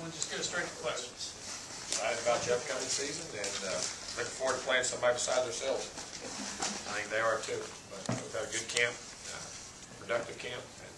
we'll just go straight to questions. Excited about the upcoming season and looking forward to playing somebody beside themselves. I think they are too. But we've had a good camp, productive camp, and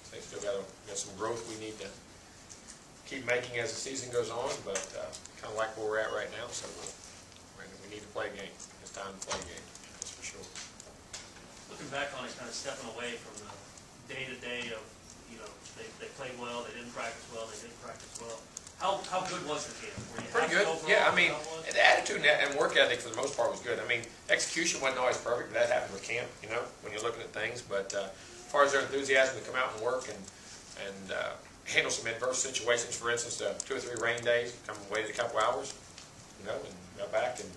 they still got some growth we need to keep making as the season goes on. But kind of like where we're at right now, so we need to play a game. It's time to play a game. That's for sure. Looking back on it, kind of stepping away from the day-to-day of, they played well, they didn't practice well, they didn't practice well. How good was the camp? Were you pretty good. Yeah, I mean, the attitude and work ethic for the most part was good. I mean, execution wasn't always perfect, but that happened with camp, when you're looking at things. But as far as their enthusiasm to come out and work and handle some adverse situations, for instance, 2 or 3 rain days, waited a couple hours, and got back and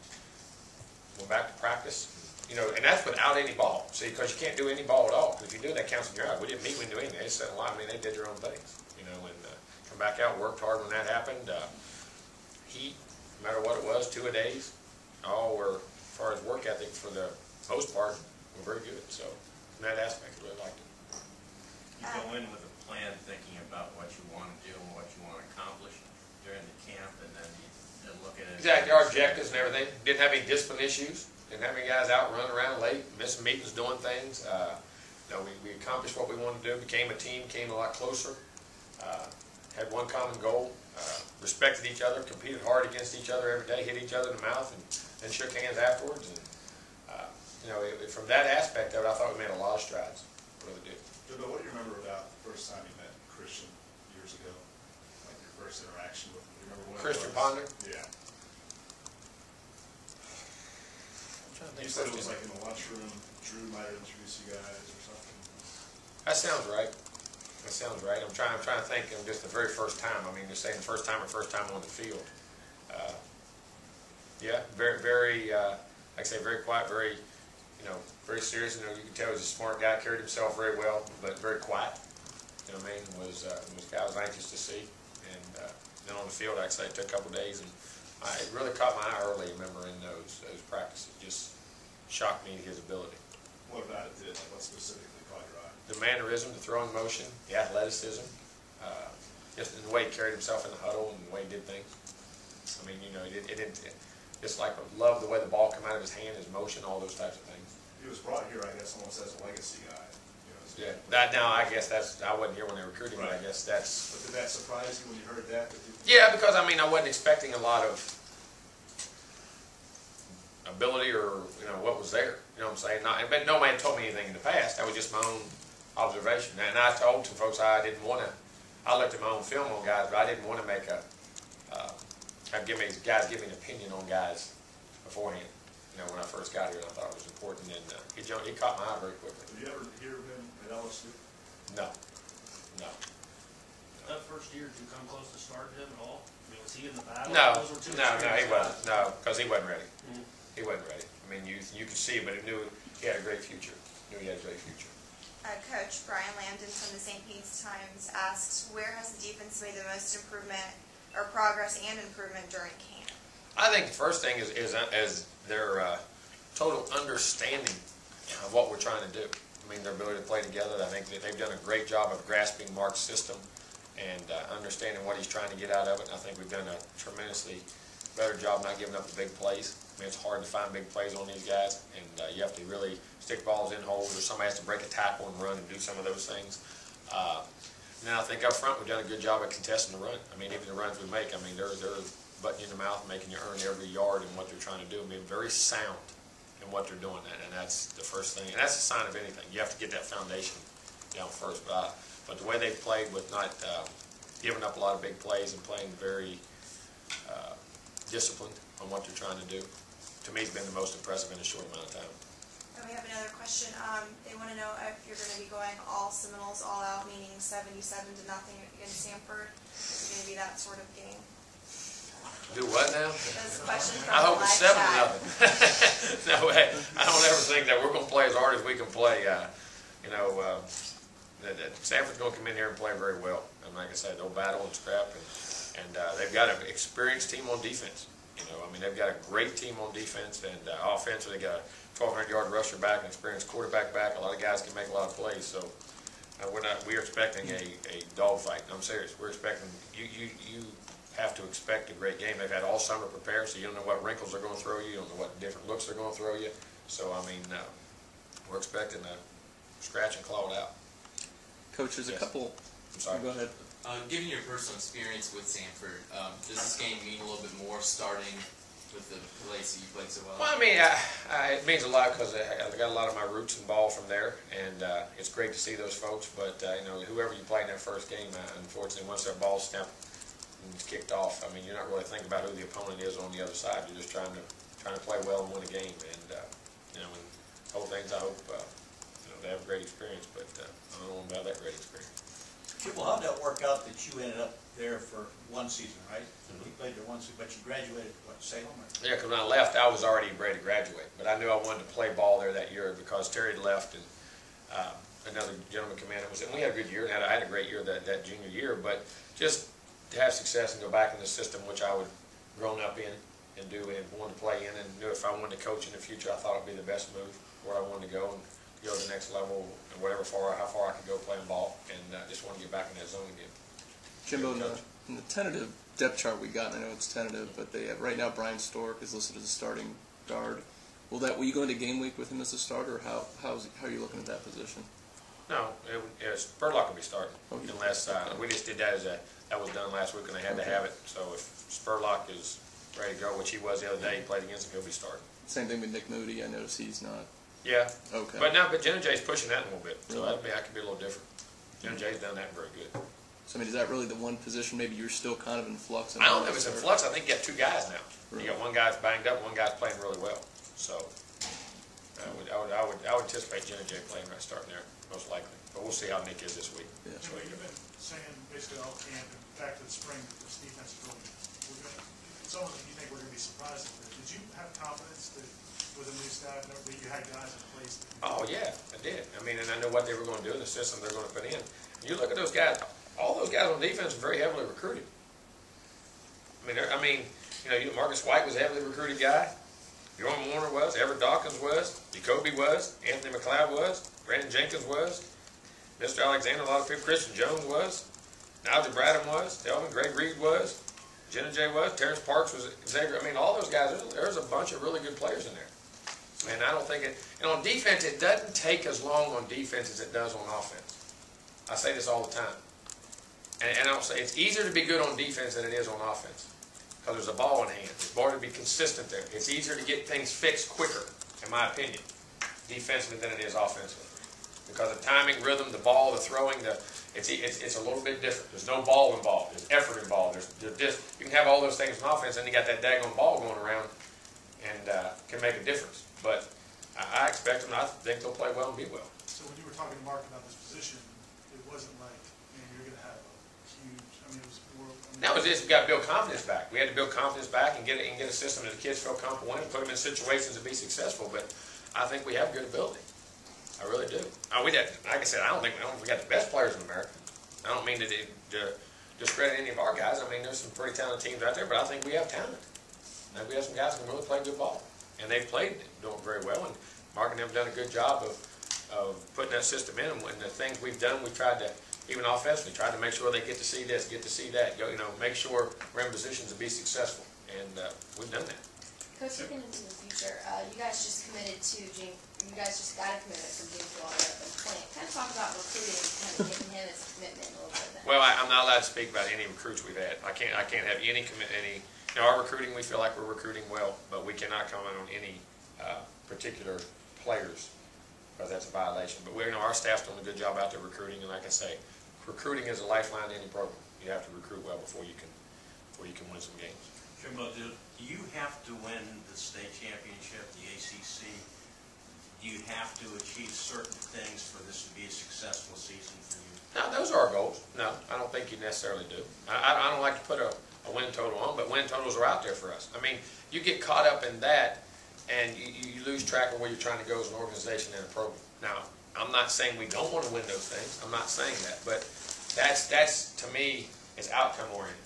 went back to practice. And that's without any ball. See, because you can't do any ball at all. Because if you do that, counts in your eye. We didn't meet, we didn't do anything. They sat in line. I mean, they did their own things. And come back out, worked hard when that happened. Heat, no matter what it was, 2 a days, all were, as far as work ethic for the most part, were very good. So, from that aspect, I really liked it. You go in with a plan, thinking about what you want to do and what you want to accomplish during the camp, and then you look at it. Exactly, our objectives and everything. Didn't have any discipline issues. Didn't have any guys out running around late, missing meetings, doing things. We accomplished what we wanted to do, became a team, came a lot closer, had one common goal, respected each other, competed hard against each other every day, hit each other in the mouth, and shook hands afterwards. And from that aspect of it, I thought we made a lot of strides. Really did. Jimbo, what do you remember about the first time you met Christian years ago? Like your first interaction with him? Do you remember when Christian it was? Ponder? Yeah. You said it was like in the lunchroom. Drew might have introduced you guys or something. That sounds right. That sounds right. I'm trying to think of just the very first time. I mean, just saying the first time or first time on the field. Yeah, very, very, like I say, very quiet, very, very serious. You can tell he was a smart guy, carried himself very well, but very quiet. You know what I mean? Was a guy I was anxious to see. And then on the field, like I say, it took a couple of days, and it really caught my eye early. I remember in those practices, just shocked me to his ability. What about it did? Like what specifically caught your eye? The mannerism, the throwing motion, the athleticism, just in the way he carried himself in the huddle and the way he did things. I mean, it didn't. Just like I love the way the ball came out of his hand, his motion, all those types of things. He was brought here, I guess, almost as a legacy guy. Yeah. Now I guess I wasn't here when they recruited him. Right. But I guess that's. But did that surprise you when you heard that? Yeah, because I mean I wasn't expecting a lot of ability or what was there. You know what I'm saying? But no man told me anything in the past. That was just my own observation. And I told some folks I didn't want to. I looked at my own film on guys, but I didn't want to make guys give me an opinion on guys beforehand. When I first got here, and I thought it was important, and he caught my eye very quickly. Did you ever hear of him at LSU? No. That first year, did you come close to starting him at all? I mean, was he in the battle? No, he guys? wasn't. No, because he wasn't ready. He wasn't ready. I mean, you could see it, but he knew he had a great future. Coach Brian Landon from the St. Pete's Times asks, where has the defense made the most improvement or progress and improvement during camp? I think the first thing is their total understanding of what we're trying to do. I mean, their ability to play together. I think that they've done a great job of grasping Mark's system and understanding what he's trying to get out of it. And I think we've done a tremendously better job not giving up the big plays. I mean, it's hard to find big plays on these guys, and you have to really stick balls in holes, or somebody has to break a tackle and run and do some of those things. Now I think up front we've done a good job at contesting the run. I mean, even the runs we make, I mean, they're butting you in the mouth, making you earn every yard in what they're trying to do. I mean, very sound in what they're doing, and that's the first thing. And that's a sign of anything. You have to get that foundation down first. But the way they've played with not giving up a lot of big plays and playing very disciplined on what they're trying to do, to me, has been the most impressive in a short amount of time. And we have another question. They want to know if you're going to be going all Seminoles, all out, meaning 77-0 against Stanford. Is it going to be that sort of game? Do what now? That's a question from I hope it's 7-0. No way. I don't ever think that we're going to play as hard as we can play. Stanford's going to come in here and play very well. And like I said, they'll battle and scrap, and they've got an experienced team on defense. I mean, they've got a great team on defense, and offensively, they got a 1,200-yard rusher back, an experienced quarterback back. A lot of guys can make a lot of plays. So We are expecting a dogfight. I'm serious. We're expecting, you have to expect a great game. They've had all summer prepared, so you don't know what wrinkles they're going to throw you. You don't know what different looks they're going to throw you. So, I mean, we're expecting a scratch and claw it out. Coach, there's a Yes. couple. I'm sorry. Go ahead. Given your personal experience with Sanford, does this game mean a little bit more starting with the place that you played so well? Well, I mean, it means a lot because I got a lot of my roots and ball from there, and it's great to see those folks. But you know, whoever you play in that first game, unfortunately, once their ball's snapped and it's kicked off, I mean, you're not really thinking about who the opponent is on the other side. You're just trying to play well and win a game. And you know, and whole things, I hope you know, they have a great experience. But I don't know about that great experience. Jimbo, how'd that work out that you ended up there for one season, right? You played there one season, but you graduated, what, Salem? Yeah, because when I left, I was already ready to graduate. But I knew I wanted to play ball there that year because Terry had left and another gentleman came in. And we had a good year, and I had a great year that junior year. But just to have success and go back in the system, which I would grown up in and do and wanted to play in, and knew if I wanted to coach in the future, I thought it would be the best move where I wanted to go and go to the next level, and how far I could go playing ball, and just want to get back in that zone again. Jimbo, in the tentative depth chart we got, I know it's tentative, but they have right now Brian Stork is listed as a starting guard. Will you go into game week with him as a starter, or how are you looking at that position? No, Spurlock will be starting, Oh, yeah. unless we just did that that was done last week and they had to have it. So if Spurlock is ready to go, which he was the other day, he played against him, he'll be starting. Same thing with Nick Moody. I notice he's not. Yeah. Okay. But Jenna J's pushing that a little bit, so Really? that could be a little different. Jenna J's done that very good. So I mean, is that really the one position maybe you're still kind of in flux? I don't know if it's in flux. I think you got two guys now. Really? You got one guy's banged up, one guy's playing really well. So I would anticipate Jenna J playing right starting there, most likely. But we'll see how Nick is this week. Yeah. Jimbo, you've been saying basically all camp and back to the spring that this defense is really, it's almost like you think we're going to be surprised at this. Did you have confidence that with a new staff and everything, you had guys in place? Oh, yeah, I did. I mean, and I know what they were going to do in the system they're going to put in. You look at those guys, all those guys on defense are very heavily recruited. I mean, you know, Marcus White was a heavily recruited guy. Bjorn Warner was. Everett Dawkins was. Jacoby was. Anthony McLeod was. Brandon Jenkins was. Mr. Alexander, a lot of people. Christian Jones was. Nigel Bradham was. Delvin Greg Reed was. Jenna J was. Terrence Parks was. Xavier. I mean, all those guys, there's a bunch of really good players in there. And I don't think and on defense, it doesn't take as long on defense as it does on offense. I say this all the time. And I'll say it's easier to be good on defense than it is on offense. Because there's a ball in hand. It's harder to be consistent there. It's easier to get things fixed quicker, in my opinion, defensively than it is offensively. Because the timing, rhythm, the ball, the throwing, it's a little bit different. There's no ball involved. There's effort involved. You can have all those things in offense, and you got that daggone ball going around and can make a difference. But I expect them. I think they'll play well and be well. So when you were talking to Mark about this position, it wasn't like, man, you're going to have a huge, I mean, it was more. That was just, we got to build confidence back. We had to build confidence back and get a system that the kids feel comfortable in and put them in situations to be successful. But I think we have good ability. I really do. Like I said, I don't think we got the best players in America. I don't mean to discredit any of our guys. I mean, there's some pretty talented teams out there, but I think we have talent. I think we have some guys who can really play good ball. And they've played doing very well. And Mark and them have done a good job of putting that system in. And the things we've done, we've tried to, even offensively, tried to make sure they get to see this, get to see that. Make sure we're in positions to be successful. And we've done that. Coach, looking into the future, you guys just committed to you guys just got a commitment from James Waller up in Plant. Kind of talk about recruiting, kind of giving him his commitment a little bit. Well, I'm not allowed to speak about any recruits we've had. I can't have any our recruiting, we feel like we're recruiting well, but we cannot comment on any particular players because that's a violation. But our staff's doing a good job out there recruiting, and like I say, recruiting is a lifeline to any program. You have to recruit well before you can win some games. Jimbo, do you have to win the state championship, the ACC? Do you have to achieve certain things for this to be a successful season for you? No, those are our goals. No, I don't think you necessarily do. I don't like to put a win total on, but win totals are out there for us. I mean, you get caught up in that, and you lose track of where you're trying to go as an organization and a program. Now, I'm not saying we don't want to win those things. I'm not saying that, but that's to me is outcome oriented.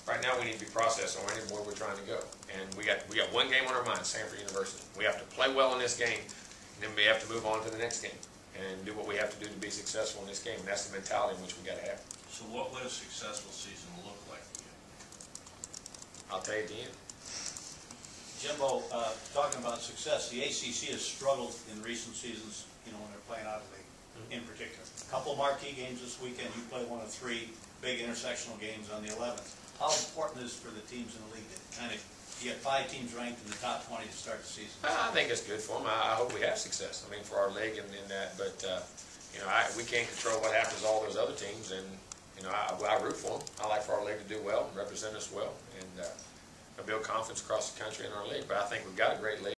Right now, we need to be process oriented where we're trying to go, and we got one game on our mind, Sanford University. We have to play well in this game, and then we have to move on to the next game. and do what we have to do to be successful in this game. And that's the mentality in which we got to have. So what would a successful season look like for you? I'll tell you at the end. Jimbo, talking about success, the ACC has struggled in recent seasons, you know, when they're playing out of league, in particular. Couple marquee games this weekend, you play one of 3 big intersectional games on the 11th. How important is it for the teams in the league to kind of get 5 teams ranked in the top 20 to start the season? I think it's good for them. I hope we have success. I mean, for our league and that. But you know, we can't control what happens to all those other teams, and you know, I root for them. I like for our league to do well and represent us well, and build confidence across the country in our league. But I think we've got a great league.